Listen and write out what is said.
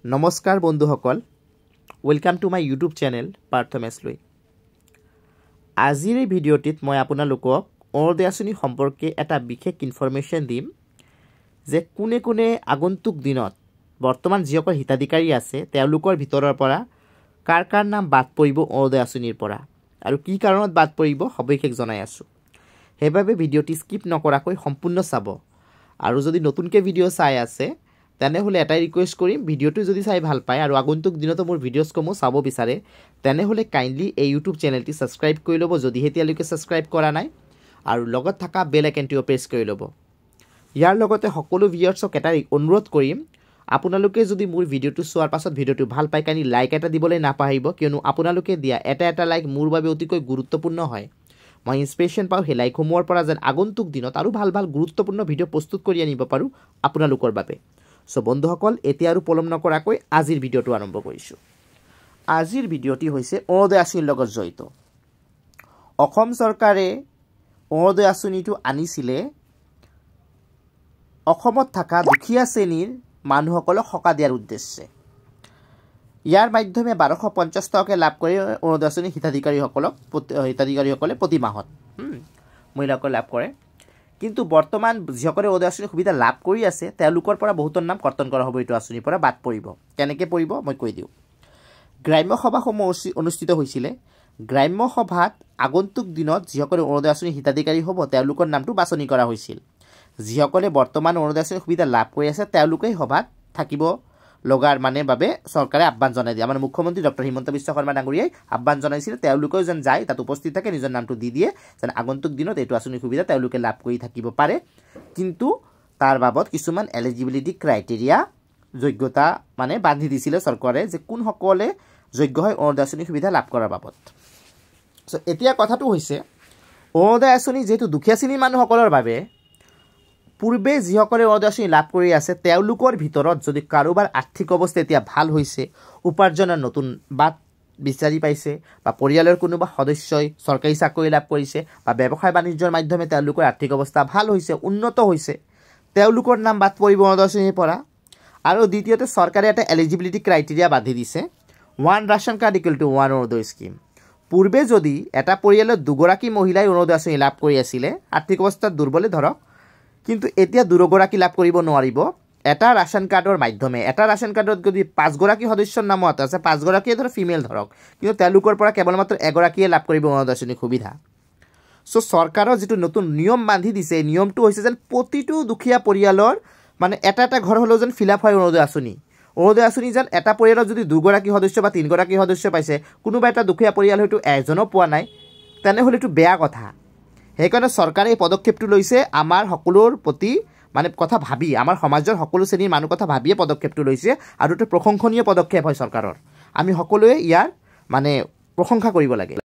নমস্কাৰ বন্ধুসকল, welcome to my YouTube channel পাৰ্থমেছলৈ। আজিৰ এই ভিডিঅ'টিত মই আপোনালোকক অৰুণোদয় আঁচনি সম্পৰ্কে এটা বিশেষ ইনফৰমেশ্যন দিম যে কোনে কোনে আগন্তুক দিনত বৰ্তমান যিসকল হিতাধিকাৰী আছে তেওঁলোকৰ ভিতৰৰ পৰা কাৰ কাৰ নাম বাদ পৰিব অৰুণোদয় আঁচনিৰ পৰা আৰু কি কাৰণত বাদ পৰিব সবিশেষ জনাই আছোঁ। সেইবাবে ভিডিঅ'টি স্কিপ নকৰাকৈ সম্পূৰ্ণ চাব আৰু যদি নতুনকৈ ভিডিঅ' চাই আছে তেনেহ'লে এটাই ৰিকুৱেষ্ট কৰিম, ভিডিঅ'টো যদি চাই ভাল পায় আৰু আগন্তুক দিনতো মোৰ ভিডিঅ'সমূহ চাব বিচাৰে তেনেহ'লে কাইণ্ডলি এই ইউটিউব চেনেলটি ছাবস্ক্ৰাইব কৰি ল'ব যদি এতিয়ালৈকে ছাবস্ক্ৰাইব কৰা নাই, আৰু লগত থকা বেল আইকনটিও প্ৰেছ কৰি ল'ব। ইয়াৰ লগতে সকলো ভিউৱাৰ্ছক এটা অনুৰোধ কৰিম, আপোনালোকে যদি মোৰ ভিডিঅ'টো চোৱাৰ পাছত ভিডিঅ'টো ভাল পায় কাইণ্ডলি লাইক এটা দিবলৈ নাপাহৰিব, কিয়নো আপোনালোকে দিয়া এটা লাইক মোৰ বাবে অতিকৈ গুৰুত্বপূৰ্ণ হয়। মই ইনস্পিৰেশ্যন পাওঁ সেই লাইকসমূহৰ পৰা যেন আগন্তুক দিনত আৰু ভাল গুৰুত্বপূৰ্ণ ভিডিঅ' প্ৰস্তুত কৰি আনিব পাৰোঁ আপোনালোকৰ বাবে। সো বন্ধুসকল, এতিয়া আৰু পলম নকৰাকৈ আজিৰ ভিডিঅ'টো আৰম্ভ কৰিছোঁ। আজিৰ ভিডিঅ'টি হৈছে অৰুণোদয় আঁচনিৰ লগত জড়িত। অসম চৰকাৰে অৰুণোদয় আঁচনিটো আনিছিলে অসমত থকা দুখীয়া শ্ৰেণীৰ মানুহসকলক সকাহ দিয়াৰ উদ্দেশ্যে। ইয়াৰ মাধ্যমে 1250 টকাকৈ লাভ কৰি অৰুণোদয় আঁচনিৰ হিতাধিকাৰীসকলে প্ৰতি মাহত মহিলাসকলে লাভ কৰে। কিন্তু বৰ্তমান যিসকলে অৰুণোদয় আঁচনিৰ সুবিধা লাভ কৰি আছে তেওঁলোকৰ পৰা বহুতৰ নাম কৰ্তন কৰা হ'ব, এইটো আঁচনিৰ পৰা বাদ পৰিব। কেনেকৈ পৰিব মই কৈ দিওঁ। গ্ৰাম্য সভাসমূহ অনুষ্ঠিত হৈছিলে। গ্ৰাম্য সভাত আগন্তুক দিনত যিসকলে অৰুণোদয় আঁচনিৰ হিতাধিকাৰী হ'ব তেওঁলোকৰ নামটো বাছনি কৰা হৈছিল। যিসকলে বৰ্তমান অৰুণোদয় আঁচনিৰ সুবিধা লাভ কৰি আছে তেওঁলোকেই সভাত থাকিব লগাৰ বাবে চৰকাৰে আহ্বান জনাই দিয়ে। আমাৰ মুখ্যমন্ত্ৰী ডক্টৰ হিমন্ত বিশ্ব শৰ্মা ডাঙৰীয়াই আহ্বান জনাইছিলে তেওঁলোকেও যেন যায় তাত উপস্থিত থাকে, নিজৰ নামটো দি দিয়ে যেন আগন্তুক দিনত এইটো আঁচনিৰ সুবিধা তেওঁলোকে লাভ কৰি থাকিব পাৰে। কিন্তু তাৰ বাবদ কিছুমান এলিজিবিলিটি ক্ৰাইটেৰিয়া যোগ্যতা বান্ধি দিছিলে চৰকাৰে যে কোনসকলে যোগ্য হয় অৰুণোদয় আঁচনিৰ সুবিধা লাভ কৰাৰ বাবদ। চ' এতিয়া কথাটো হৈছে অৰুণোদয় আঁচনি যিহেতু দুখীয়া শ্ৰেণীৰ মানুহসকলৰ বাবে, পূৰ্বে যিসকলে অৰুণোদয় আঁচনি লাভ কৰি আছে তেওঁলোকৰ ভিতৰত যদি কাৰোবাৰ আৰ্থিক অৱস্থা এতিয়া ভাল হৈছে, উপাৰ্জনৰ নতুন বাট বিচাৰি পাইছে, বা পৰিয়ালৰ কোনোবা সদস্যই চৰকাৰী চাকৰি লাভ কৰিছে বা ব্যৱসায় বাণিজ্যৰ মাধ্যমে তেওঁলোকৰ আৰ্থিক অৱস্থা ভাল হৈছে, উন্নত হৈছে, তেওঁলোকৰ নাম বাদ পৰিব অৰুণোদয় আঁচনিৰ পৰা। আৰু দ্বিতীয়তে চৰকাৰে এটা এলিজিবিলিটি ক্ৰাইটেৰিয়া বান্ধি দিছে, 1 ration card equal to 1 Orunodoi scheme. পূৰ্বে যদি এটা পৰিয়ালত দুগৰাকী মহিলাই অৰুণোদয় আঁচনি লাভ কৰি আছিলে, আৰ্থিক অৱস্থাত দুৰ্বলে ধৰক, কিন্তু এতিয়া দুগৰাকী লাভ কৰিব নোৱাৰিব এটা ৰেচন কাৰ্ডৰ মাধ্যমে। এটা ৰেচন কাৰ্ডত যদি 5গৰাকী সদস্যৰ নামত আছে, 5গৰাকীয়ে ধৰক ফিমেল ধৰক, কিন্তু তেওঁলোকৰ পৰা কেৱল মাত্ৰ এগৰাকীয়ে লাভ কৰিব অৰুণোদয় আঁচনিৰ সুবিধা। চ' চৰকাৰৰ যিটো নতুন নিয়ম বান্ধি দিছে, এই নিয়মটো হৈছে যেন প্ৰতিটো দুখীয়া পৰিয়ালৰ এটা ঘৰ হ'লেও যেন ফিল আপ হয় অৰুণোদয় আঁচনি। অৰুণোদয় আঁচনি যেন এটা পৰিয়ালত যদি 2গৰাকী সদস্য বা 3গৰাকী সদস্য পাইছে, কোনোবা এটা দুখীয়া পৰিয়াল হয়তো এজনো পোৱা নাই, তেনেহ'লে এইটো বেয়া কথা। সেইকাৰণে চৰকাৰে এই পদক্ষেপটো লৈছে আমাৰ সকলোৰ প্ৰতি কথা ভাবি, আমাৰ সমাজৰ সকলো শ্ৰেণীৰ মানুহ কথা ভাবিয়ে পদক্ষেপটো লৈছে, আৰু এইটো প্ৰশংসনীয় পদক্ষেপ হয় চৰকাৰৰ। আমি সকলোৱে ইয়াৰ প্ৰশংসা কৰিব লাগে।